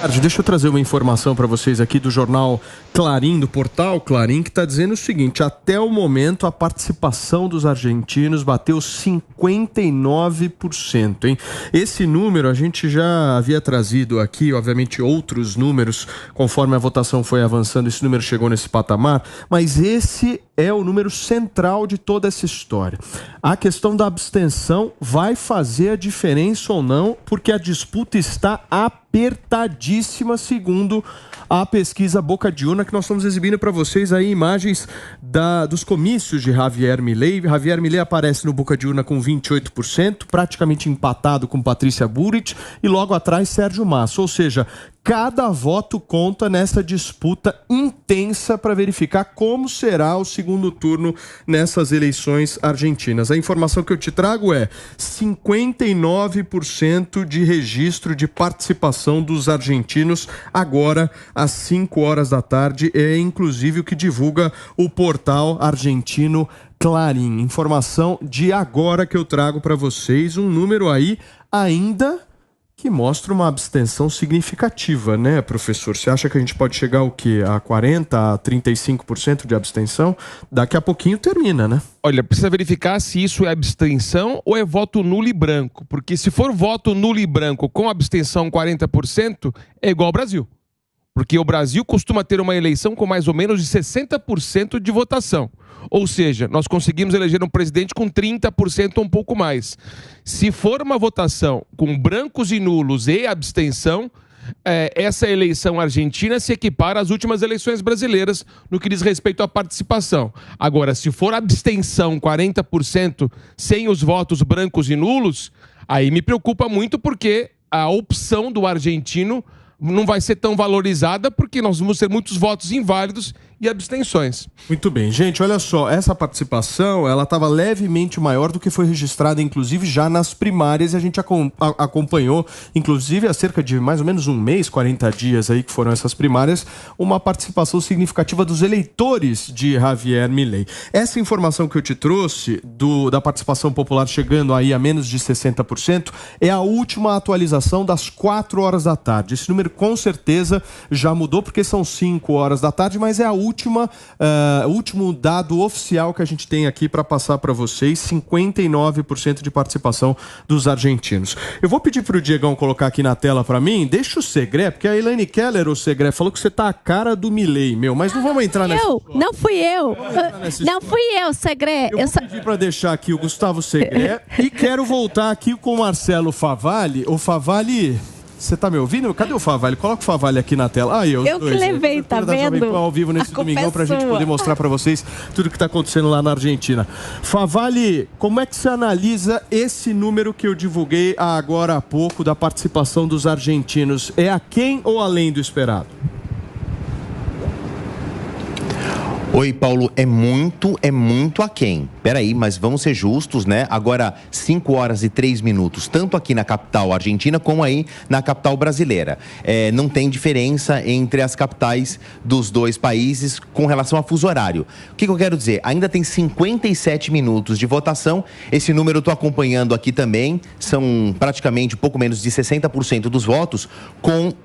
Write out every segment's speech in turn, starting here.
Deixa eu trazer uma informação para vocês aqui do jornal Clarim, do portal Clarim, que está dizendo o seguinte: até o momento a participação dos argentinos bateu 59%, hein? Esse número a gente já havia trazido aqui, obviamente outros números, conforme a votação foi avançando, esse número chegou nesse patamar, mas esse é o número central de toda essa história. A questão da abstenção vai fazer a diferença ou não, porque a disputa está apertadíssima, segundo a pesquisa Boca de Urna, que nós estamos exibindo para vocês aí imagens dos comícios de Javier Milei. Javier Milei aparece no Boca de Urna com 28%, praticamente empatado com Patrícia Bullrich, e logo atrás Sérgio Massa, ou seja, cada voto conta nessa disputa intensa para verificar como será o segundo turno nessas eleições argentinas. A informação que eu te trago é 59% de registro de participação dos argentinos agora às 5 horas da tarde. É inclusive o que divulga o portal argentino Clarim. Informação de agora que eu trago para vocês, um número aí ainda que mostra uma abstenção significativa, né, professor? Você acha que a gente pode chegar ao quê? A 40%, a 35% de abstenção? Daqui a pouquinho termina, né? Olha, precisa verificar se isso é abstenção ou é voto nulo e branco. Porque se for voto nulo e branco com abstenção 40%, é igual ao Brasil. Porque o Brasil costuma ter uma eleição com mais ou menos de 60% de votação. Ou seja, nós conseguimos eleger um presidente com 30% ou um pouco mais. Se for uma votação com brancos e nulos e abstenção, essa eleição argentina se equipara às últimas eleições brasileiras no que diz respeito à participação. Agora, se for abstenção 40% sem os votos brancos e nulos, aí me preocupa muito, porque a opção do argentino não vai ser tão valorizada, porque nós vamos ter muitos votos inválidos e abstenções. Muito bem, gente, olha só, essa participação, ela estava levemente maior do que foi registrada, inclusive, já nas primárias, e a gente acompanhou, inclusive, há cerca de mais ou menos um mês, 40 dias aí que foram essas primárias, uma participação significativa dos eleitores de Javier Milei. Essa informação que eu te trouxe, da participação popular chegando aí a menos de 60%, é a última atualização das 4 horas da tarde. Esse número, com certeza, já mudou, porque são 5 horas da tarde, mas é o último dado oficial que a gente tem aqui para passar para vocês: 59% de participação dos argentinos. Eu vou pedir para o Diegão colocar aqui na tela para mim. Deixa o Segré, porque a Elaine Keller, o Segré, falou que você tá a cara do Milei, meu, mas não vamos entrar nessa... Não fui eu, Segré. Eu vou pedir para deixar aqui o Gustavo Segré e quero voltar aqui com o Marcelo Favalli. O Favalli... Você tá me ouvindo? Cadê o Favalli? Coloca o Favalli aqui na tela. Eu que levei, tá vendo? Ao vivo nesse domingão pra gente poder mostrar pra vocês tudo que tá acontecendo lá na Argentina. Favalli, como é que você analisa esse número que eu divulguei agora há pouco da participação dos argentinos? É aquém ou além do esperado? Oi, Paulo, é muito aquém. Peraí, mas vamos ser justos, né? Agora, 5 horas e 3 minutos, tanto aqui na capital argentina como aí na capital brasileira. Não tem diferença entre as capitais dos dois países com relação a fuso horário. O que eu quero dizer? Ainda tem 57 minutos de votação. Esse número eu estou acompanhando aqui também. São praticamente pouco menos de 60% dos votos.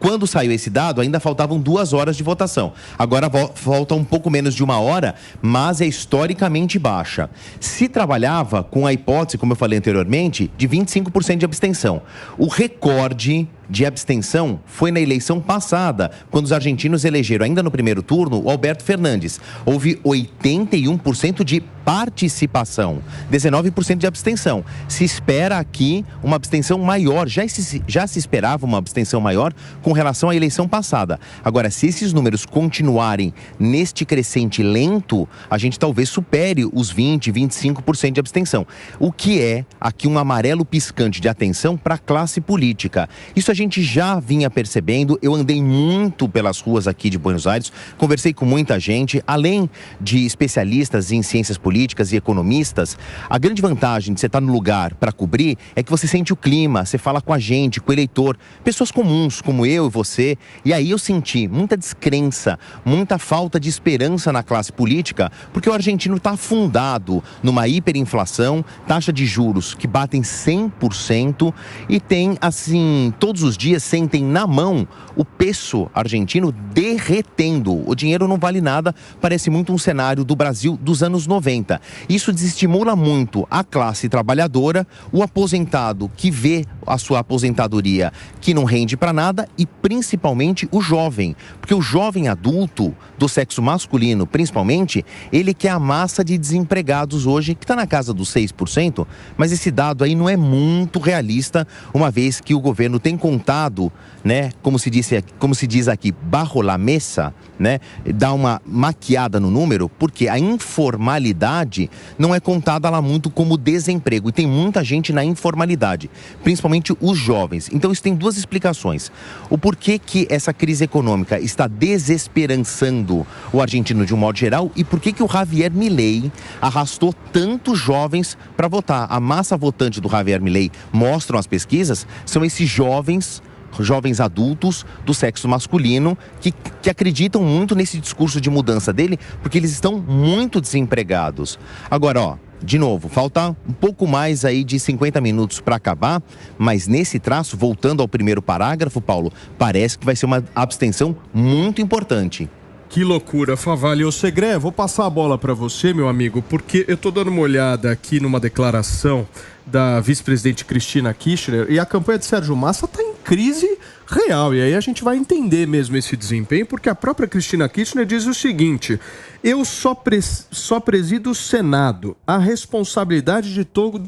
Quando saiu esse dado, ainda faltavam 2 horas de votação. Agora falta um pouco menos de 1 hora, mas é historicamente baixa. Se trabalhava com a hipótese, como eu falei anteriormente, de 25% de abstenção. O recorde de abstenção foi na eleição passada, quando os argentinos elegeram, ainda no primeiro turno, o Alberto Fernandes. Houve 81% de participação, 19% de abstenção. Se espera aqui uma abstenção maior, já se esperava uma abstenção maior com relação à eleição passada. Agora, se esses números continuarem neste crescente lento, a gente talvez supere os 20%, 25% de abstenção. O que é aqui um amarelo piscante de atenção para a classe política. Isso a gente já vinha percebendo. Eu andei muito pelas ruas aqui de Buenos Aires, conversei com muita gente, além de especialistas em ciências políticas e economistas. A grande vantagem de você estar no lugar para cobrir é que você sente o clima, você fala com a gente, com o eleitor, pessoas comuns como eu e você, e aí eu senti muita descrença, muita falta de esperança na classe política, porque o argentino está afundado numa hiperinflação, taxa de juros que batem 100% e tem, assim, todos os os dias sentem na mão o peso argentino derretendo. O dinheiro não vale nada, parece muito um cenário do Brasil dos anos 90. Isso desestimula muito a classe trabalhadora, o aposentado que vê a sua aposentadoria que não rende para nada e principalmente o jovem. Porque o jovem adulto do sexo masculino, principalmente, ele que é a massa de desempregados hoje, que está na casa dos 6%, mas esse dado aí não é muito realista, uma vez que o governo tem contado, né, como se diz aqui, bajo la mesa, né, dá uma maquiada no número, porque a informalidade não é contada lá muito como desemprego, e tem muita gente na informalidade, principalmente os jovens. Então isso tem duas explicações. O porquê que essa crise econômica está desesperançando o argentino de um modo geral e por que o Javier Milei arrastou tantos jovens para votar. A massa votante do Javier Milei, mostram as pesquisas, são esses jovens adultos do sexo masculino que acreditam muito nesse discurso de mudança dele, porque eles estão muito desempregados. Agora, de novo, falta um pouco mais aí de 50 minutos para acabar, mas nesse traço, voltando ao primeiro parágrafo, Paulo, parece que vai ser uma abstenção muito importante. Que loucura, Favalli. Ô Segré, vou passar a bola para você, meu amigo, porque eu tô dando uma olhada aqui numa declaração da vice-presidente Cristina Kirchner e a campanha de Sérgio Massa está em crise real. E aí a gente vai entender mesmo esse desempenho, porque a própria Cristina Kirchner diz o seguinte: eu só presido o Senado. A responsabilidade de todo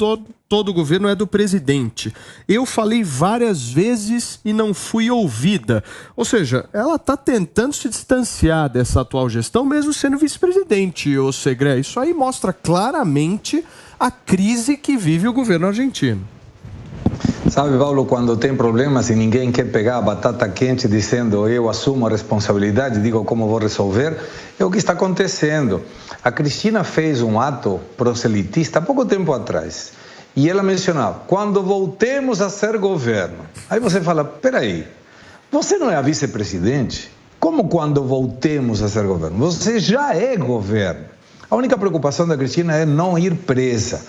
o governo é do presidente. Eu falei várias vezes e não fui ouvida. Ou seja, ela está tentando se distanciar dessa atual gestão, mesmo sendo vice-presidente, ô Segré. Isso aí mostra claramente a crise que vive o governo argentino. Sabe, Paulo, quando tem problemas e ninguém quer pegar a batata quente dizendo eu assumo a responsabilidade, digo como vou resolver, é o que está acontecendo. A Cristina fez um ato proselitista há pouco tempo atrás e ela mencionava, quando voltemos a ser governo. Aí você fala, peraí, você não é a vice-presidente? Como quando voltemos a ser governo? Você já é governo. A única preocupação da Cristina é não ir presa.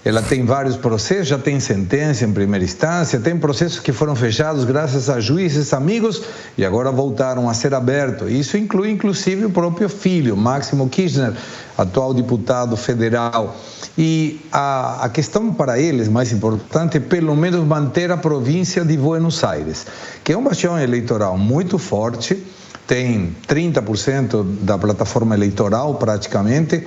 Ela tem vários processos, já tem sentença em primeira instância, tem processos que foram fechados graças a juízes amigos e agora voltaram a ser abertos. Isso inclui, inclusive, o próprio filho, Máximo Kirchner, atual deputado federal. E a questão para eles, mais importante, é pelo menos manter a província de Buenos Aires, que é uma bastião eleitoral muito forte, tem 30% da plataforma eleitoral praticamente,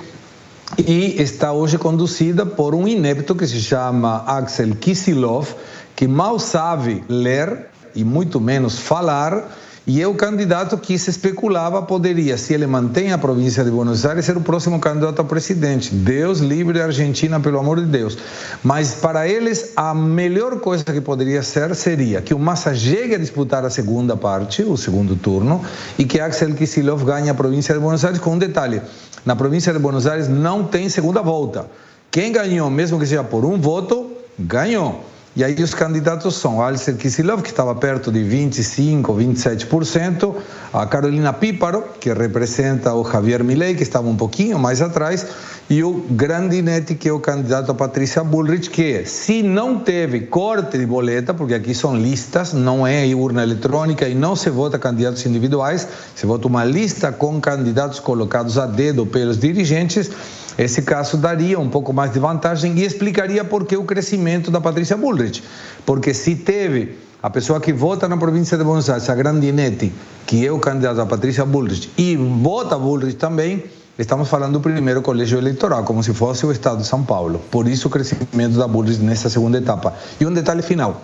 e está hoje conduzida por um inepto que se chama Axel Kicillof, que mal sabe ler e muito menos falar, e é o candidato que se especulava poderia, se ele mantém a província de Buenos Aires, ser o próximo candidato a presidente. Deus livre a Argentina, pelo amor de Deus. Mas para eles, a melhor coisa que poderia ser seria que o Massa chegue a disputar a segunda parte, o segundo turno, e que Axel Kicillof ganhe a província de Buenos Aires, com um detalhe: na província de Buenos Aires não tem segunda volta. Quem ganhou, mesmo que seja por um voto, ganhou. E aí os candidatos são Axel Kicillof, que estava perto de 25%, 27%, a Carolina Píparo, que representa o Javier Milei, que estava um pouquinho mais atrás, e o Grandinetti, que é o candidato a Patrícia Bullrich, que se não teve corte de boleta, porque aqui são listas, não é urna eletrônica e não se vota candidatos individuais, se vota uma lista com candidatos colocados a dedo pelos dirigentes. Esse caso daria um pouco mais de vantagem e explicaria por que o crescimento da Patrícia Bullrich. Porque se teve a pessoa que vota na província de Buenos Aires, a Grandinetti, que é o candidato a Patrícia Bullrich, e vota Bullrich também, estamos falando do primeiro colégio eleitoral, como se fosse o estado de São Paulo. Por isso o crescimento da Bullrich nessa segunda etapa. E um detalhe final: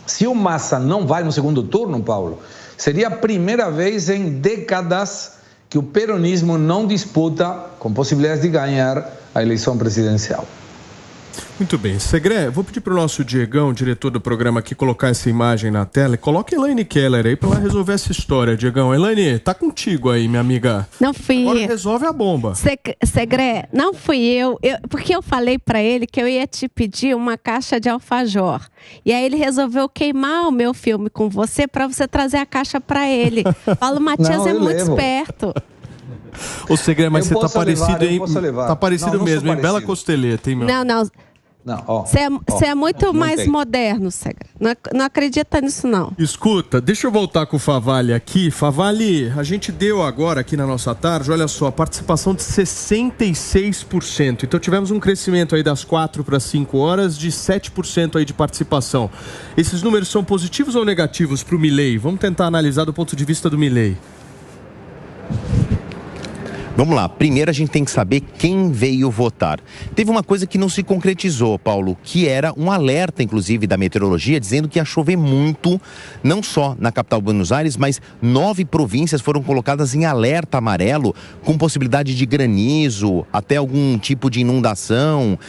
se o Massa não vai no segundo turno, Paulo, seria a primeira vez em décadas que o peronismo não disputa com possibilidades de ganhar a eleição presidencial. Muito bem. Segré, vou pedir para o nosso Diegão, diretor do programa aqui, colocar essa imagem na tela e coloca a Elaine Keller aí para ela resolver essa história, Diegão. Elaine, tá contigo aí, minha amiga. Não fui eu. Agora resolve a bomba. Segré, não fui eu, porque eu falei para ele que eu ia te pedir uma caixa de alfajor. E aí ele resolveu queimar o meu filme com você para você trazer a caixa para ele. Paulo Matias é muito esperto. Ô, Segré, mas você tá parecido, hein? Tá parecido não mesmo, hein? parecido. Bela costeleta, hein, meu? Não. Você é muito mais moderno, Segra. Não acredita nisso, não. Escuta, deixa eu voltar com o Favale aqui. Favale, a gente deu agora aqui na nossa tarde, olha só, participação de 66%. Então tivemos um crescimento aí das 4 para 5 horas de 7% aí de participação. Esses números são positivos ou negativos para o Milei? Vamos tentar analisar do ponto de vista do Milei. Vamos lá, primeiro a gente tem que saber quem veio votar. Teve uma coisa que não se concretizou, Paulo, que era um alerta, inclusive, da meteorologia, dizendo que ia chover muito, não só na capital Buenos Aires, mas 9 províncias foram colocadas em alerta amarelo, com possibilidade de granizo, até algum tipo de inundação,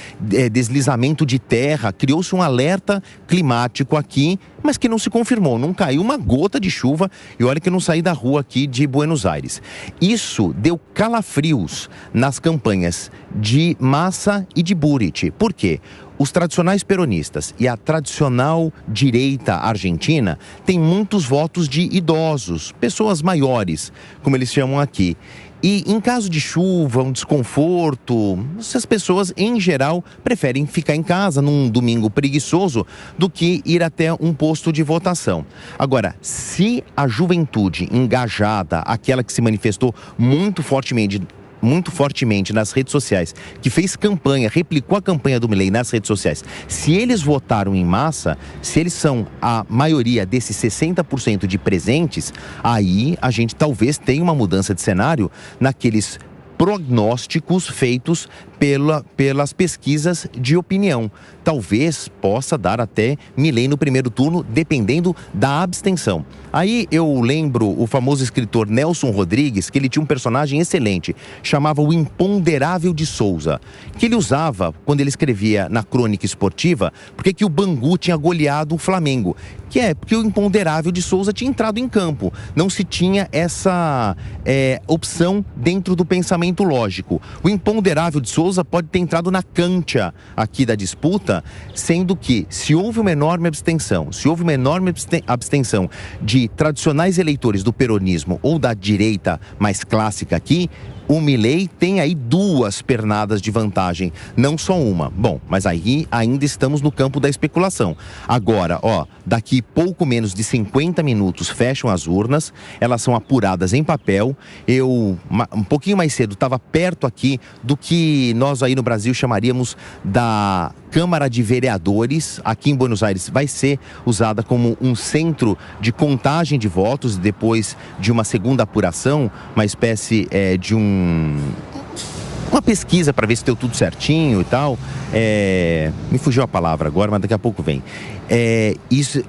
deslizamento de terra. Criou-se um alerta climático aqui, mas que não se confirmou, não caiu uma gota de chuva, e olha que eu não saí da rua aqui de Buenos Aires. Isso deu calafrios nas campanhas de Massa e de Buric. Por quê? Os tradicionais peronistas e a tradicional direita argentina têm muitos votos de idosos, pessoas maiores, como eles chamam aqui. E em caso de chuva, um desconforto, essas pessoas, em geral, preferem ficar em casa num domingo preguiçoso do que ir até um posto de votação. Agora, se a juventude engajada, aquela que se manifestou muito fortemente nas redes sociais, que fez campanha, replicou a campanha do Milei nas redes sociais, se eles votaram em massa, se eles são a maioria desses 60% de presentes, aí a gente talvez tenha uma mudança de cenário naqueles prognósticos feitos pelas pesquisas de opinião. Talvez possa dar até Milei no primeiro turno, dependendo da abstenção. Aí eu lembro o famoso escritor Nelson Rodrigues, que ele tinha um personagem excelente, chamava o Imponderável de Souza, que ele usava quando ele escrevia na crônica esportiva, porque que o Bangu tinha goleado o Flamengo, que é porque o Imponderável de Souza tinha entrado em campo, não se tinha essa opção dentro do pensamento lógico. O Imponderável de Souza pode ter entrado na cancha aqui da disputa, sendo que se houve uma enorme abstenção, de tradicionais eleitores do peronismo ou da direita mais clássica aqui, o Milei tem aí 2 pernadas de vantagem, não só uma. Bom, mas aí ainda estamos no campo da especulação. Agora, daqui pouco menos de 50 minutos fecham as urnas, elas são apuradas em papel. Eu, um pouquinho mais cedo, estava perto aqui do que nós aí no Brasil chamaríamos da Câmara de Vereadores. Aqui em Buenos Aires vai ser usada como um centro de contagem de votos, depois de uma segunda apuração, uma espécie de uma pesquisa para ver se deu tudo certinho e tal. Me fugiu a palavra agora, mas daqui a pouco vem.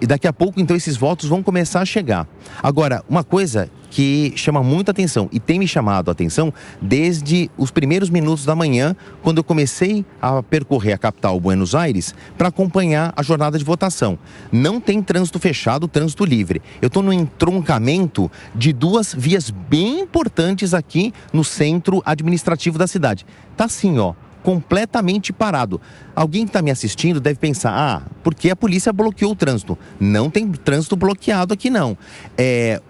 Daqui a pouco, então, esses votos vão começar a chegar. Agora, uma coisa que chama muita atenção e tem me chamado a atenção desde os primeiros minutos da manhã, quando eu comecei a percorrer a capital Buenos Aires para acompanhar a jornada de votação. Não tem trânsito fechado, trânsito livre. Eu estou no entroncamento de 2 vias bem importantes aqui no centro administrativo da cidade. Tá assim, completamente parado. Alguém que está me assistindo deve pensar, porque a polícia bloqueou o trânsito. Não tem trânsito bloqueado aqui, não.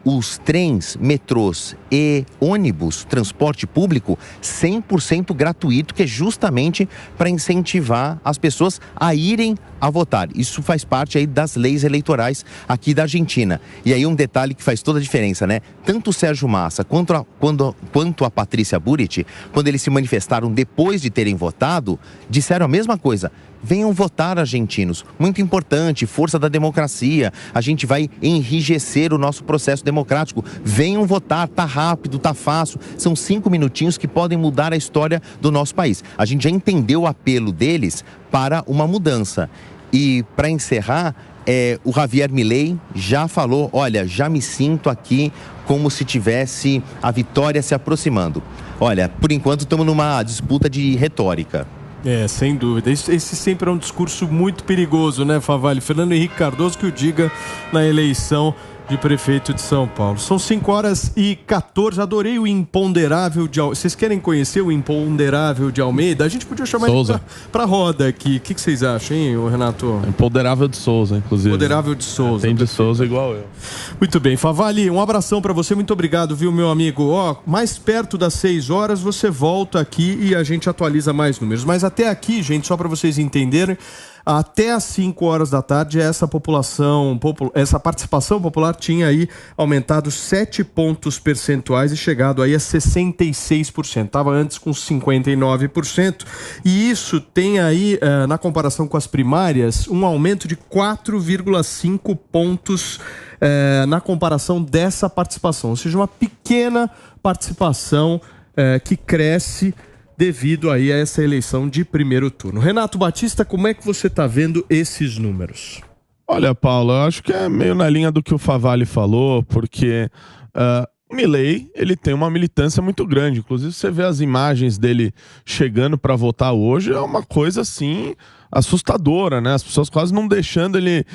Os trens, metrôs e ônibus, transporte público, 100% gratuito, que é justamente para incentivar as pessoas a irem a votar. Isso faz parte aí das leis eleitorais aqui da Argentina. E aí um detalhe que faz toda a diferença, né? Tanto o Sérgio Massa quanto a Patrícia Buric, quando eles se manifestaram depois de terem votado, disseram a mesma coisa. Venham votar, argentinos. Muito importante, força da democracia. A gente vai enrijecer o nosso processo democrático. Venham votar, tá rápido, tá fácil. São 5 minutinhos que podem mudar a história do nosso país. A gente já entendeu o apelo deles para uma mudança. E para encerrar, o Javier Milei já falou, olha, já me sinto aqui como se tivesse a vitória se aproximando. Olha, por enquanto estamos numa disputa de retórica. Sem dúvida. Esse sempre é um discurso muito perigoso, né, Favale? Fernando Henrique Cardoso que o diga na eleição de prefeito de São Paulo. São 5h14. Adorei o imponderável de Almeida. Vocês querem conhecer o imponderável de Almeida? A gente podia chamar Souza. ele pra roda aqui. O que vocês acham, hein, Renato? Imponderável de Souza, inclusive. Imponderável de Souza. Tem de Souza igual eu. Muito bem, Favali, um abração pra você. Muito obrigado, viu, meu amigo? Mais perto das 6 horas você volta aqui e a gente atualiza mais números. Mas até aqui, gente, só pra vocês entenderem, até às 5 horas da tarde, essa participação popular tinha aí aumentado 7 pontos percentuais e chegado aí a 66%. Estava antes com 59%. E isso tem aí, na comparação com as primárias, um aumento de 4,5 pontos na comparação dessa participação. Ou seja, uma pequena participação que cresce devido aí a essa eleição de primeiro turno. Renato Batista, como é que você está vendo esses números? Olha, Paulo, eu acho que é meio na linha do que o Favali falou, porque o Milei, ele tem uma militância muito grande. Inclusive, você vê as imagens dele chegando para votar hoje, é uma coisa assim assustadora, né? As pessoas quase não deixando ele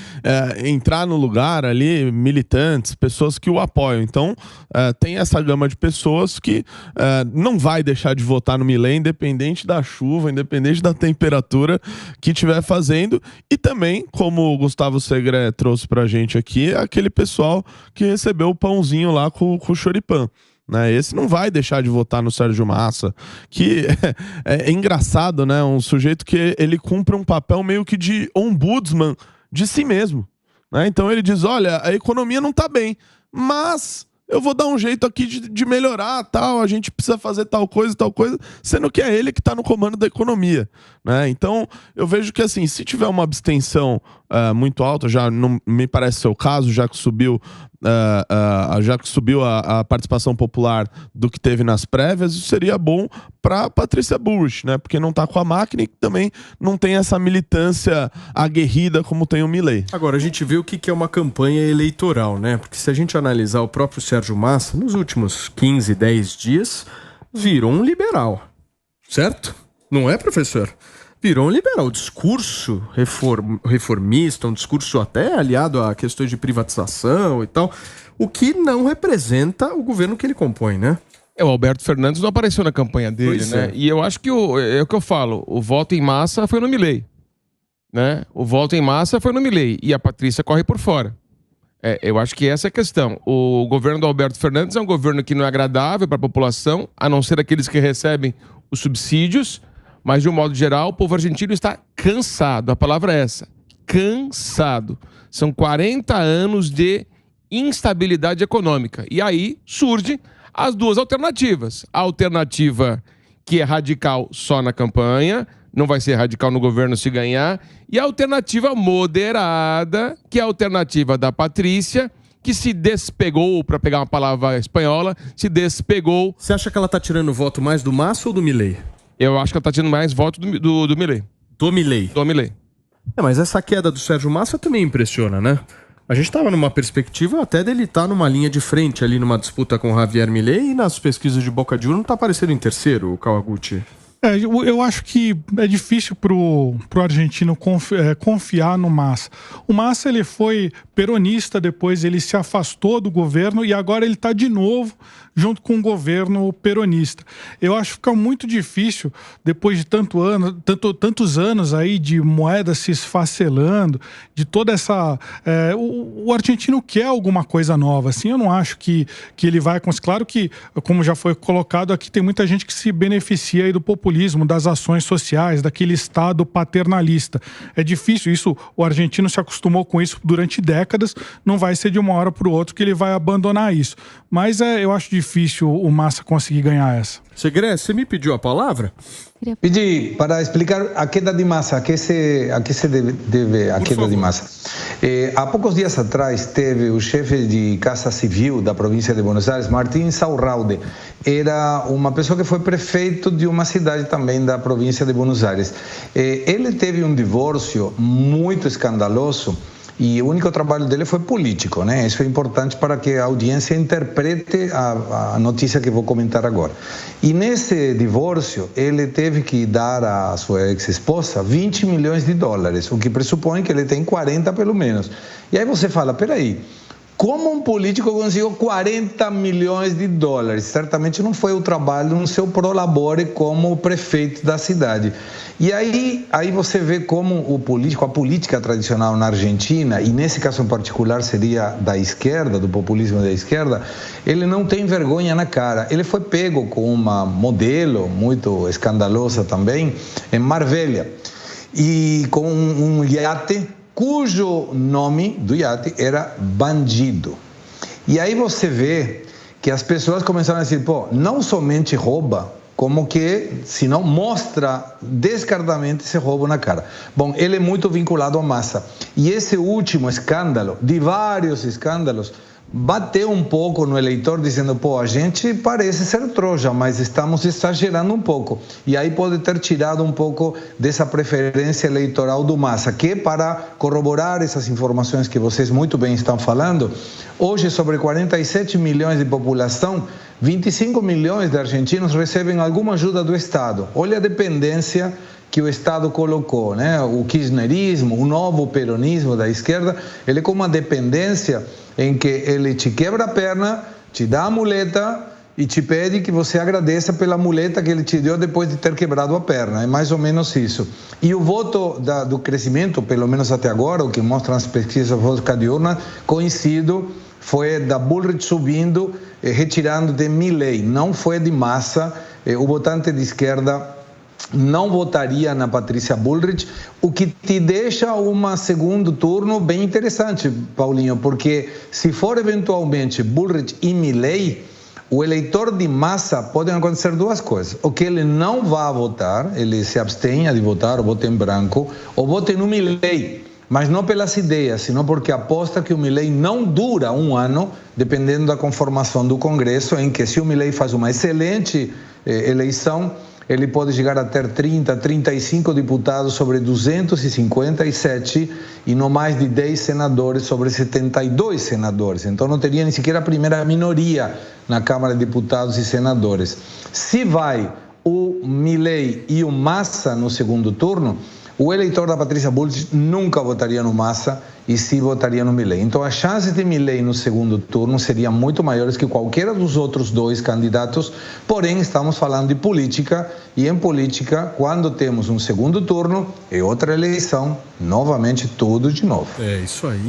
entrar no lugar ali, militantes, pessoas que o apoiam. Então, tem essa gama de pessoas que não vai deixar de votar no Milei, independente da chuva, independente da temperatura que estiver fazendo. E também, como o Gustavo Segre trouxe pra gente aqui, aquele pessoal que recebeu o pãozinho lá com o choripã. Né? Esse não vai deixar de votar no Sérgio Massa, que é engraçado, né? Um sujeito que ele cumpre um papel meio que de ombudsman de si mesmo, né? Então ele diz, olha, a economia não tá bem, mas eu vou dar um jeito aqui de melhorar, tal, a gente precisa fazer tal coisa, sendo que é ele que está no comando da economia, né? Então, eu vejo que, assim, se tiver uma abstenção muito alta, já não me parece ser o caso, já que subiu a participação popular do que teve nas prévias, isso seria bom para Patrícia Bullrich, né? Porque não está com a máquina e também não tem essa militância aguerrida como tem o Milei. Agora, a gente vê o que é uma campanha eleitoral, né? Porque se a gente analisar o próprio Sérgio Massa, nos últimos 15, 10 dias, virou um liberal, certo? Não é, professor? Virou um liberal, discurso reformista, um discurso até aliado a questões de privatização e tal, o que não representa o governo que ele compõe, né? O Alberto Fernandes não apareceu na campanha dele, né? E eu acho que é o que eu falo, o voto em massa foi no Milei, né? O voto em massa foi no Milei e a Patrícia corre por fora. Eu acho que essa é a questão. O governo do Alberto Fernandes é um governo que não é agradável para a população, a não ser aqueles que recebem os subsídios. Mas, de um modo geral, o povo argentino está cansado. A palavra é essa. Cansado. São 40 anos de instabilidade econômica. E aí surgem as duas alternativas. A alternativa que é radical só na campanha, não vai ser radical no governo se ganhar. E a alternativa moderada, que é a alternativa da Patrícia, que se despegou, para pegar uma palavra espanhola, se despegou. Você acha que ela está tirando voto mais do Massa ou do Milei? Eu acho que ela está tirando mais voto do Milei. Do Milei? Do Milei. Mas essa queda do Sérgio Massa também impressiona, né? A gente estava numa perspectiva até dele estar numa linha de frente ali numa disputa com o Javier Milei e nas pesquisas de boca de urna está aparecendo em terceiro, o Kawaguchi. Eu acho que é difícil pro argentino confiar no Massa. O Massa, ele foi peronista, depois ele se afastou do governo e agora ele está de novo junto com o governo peronista. Eu acho que fica muito difícil, depois de tantos anos aí de moeda se esfacelando, de toda essa... o argentino quer alguma coisa nova, assim, eu não acho que ele vai... Claro que, como já foi colocado aqui, tem muita gente que se beneficia aí do populismo, das ações sociais, daquele Estado paternalista. É difícil isso, o argentino se acostumou com isso durante décadas, não vai ser de uma hora para o outro que ele vai abandonar isso. Mas eu acho difícil o Massa conseguir ganhar essa. Segre, você me pediu a palavra? Pedi para explicar a queda de Massa, a que se deve a queda de Massa. Há poucos dias atrás teve o chefe de Casa Civil da província de Buenos Aires, Martín Saurralde. Era uma pessoa que foi prefeito de uma cidade também da província de Buenos Aires. Ele teve um divórcio muito escandaloso. E o único trabalho dele foi político, né? Isso é importante para que a audiência interprete a notícia que vou comentar agora. E nesse divórcio, ele teve que dar à sua ex-esposa $20 milhões, o que pressupõe que ele tem 40 pelo menos. E aí você fala, peraí, como um político conseguiu 40 milhões de dólares? Certamente não foi o trabalho no seu prolabore como prefeito da cidade. E aí você vê como a política tradicional na Argentina, e nesse caso em particular seria da esquerda, do populismo da esquerda, ele não tem vergonha na cara. Ele foi pego com uma modelo muito escandalosa também, em Marbella, e com um iate cujo nome do iate era Bandido. E aí você vê que as pessoas começaram a dizer, pô, não somente rouba, como que, se não mostra descaradamente esse roubo na cara. Bom, ele é muito vinculado à massa. E esse último escândalo, de vários escândalos, bateu um pouco no eleitor, dizendo, pô, a gente parece ser trouxa, mas estamos exagerando um pouco. E aí pode ter tirado um pouco dessa preferência eleitoral do Massa, que, para corroborar essas informações que vocês muito bem estão falando, hoje, sobre 47 milhões de população, 25 milhões de argentinos recebem alguma ajuda do Estado. Olha a dependência que o Estado colocou, né? O kirchnerismo, o novo peronismo da esquerda, ele é com uma dependência em que ele te quebra a perna, te dá a muleta e te pede que você agradeça pela muleta que ele te deu depois de ter quebrado a perna. É mais ou menos isso. E o voto do crescimento, pelo menos até agora, o que mostram as pesquisas voto de urna, coincido, foi da Bullrich subindo, retirando de Milei. Não foi de Massa. O votante de esquerda não votaria na Patrícia Bullrich, o que te deixa um segundo turno bem interessante, Paulinho, porque se for eventualmente Bullrich e Milei, o eleitor de Massa podem acontecer duas coisas. O que ele não vai votar, ele se abstenha de votar, ou vote em branco, ou vote no Milei, mas não pelas ideias, senão porque aposta que o Milei não dura um ano, dependendo da conformação do Congresso, em que se o Milei faz uma excelente eleição, ele pode chegar a ter 30, 35 deputados sobre 257 e não mais de 10 senadores sobre 72 senadores. Então não teria nem sequer a primeira minoria na Câmara de Deputados e Senadores. Se vai o Milei e o Massa no segundo turno, o eleitor da Patrícia Bullrich nunca votaria no Massa e sim votaria no Milei. Então as chances de Milei no segundo turno seriam muito maiores que qualquer dos outros dois candidatos, porém estamos falando de política, e em política, quando temos um segundo turno, é outra eleição, novamente tudo de novo. É isso aí.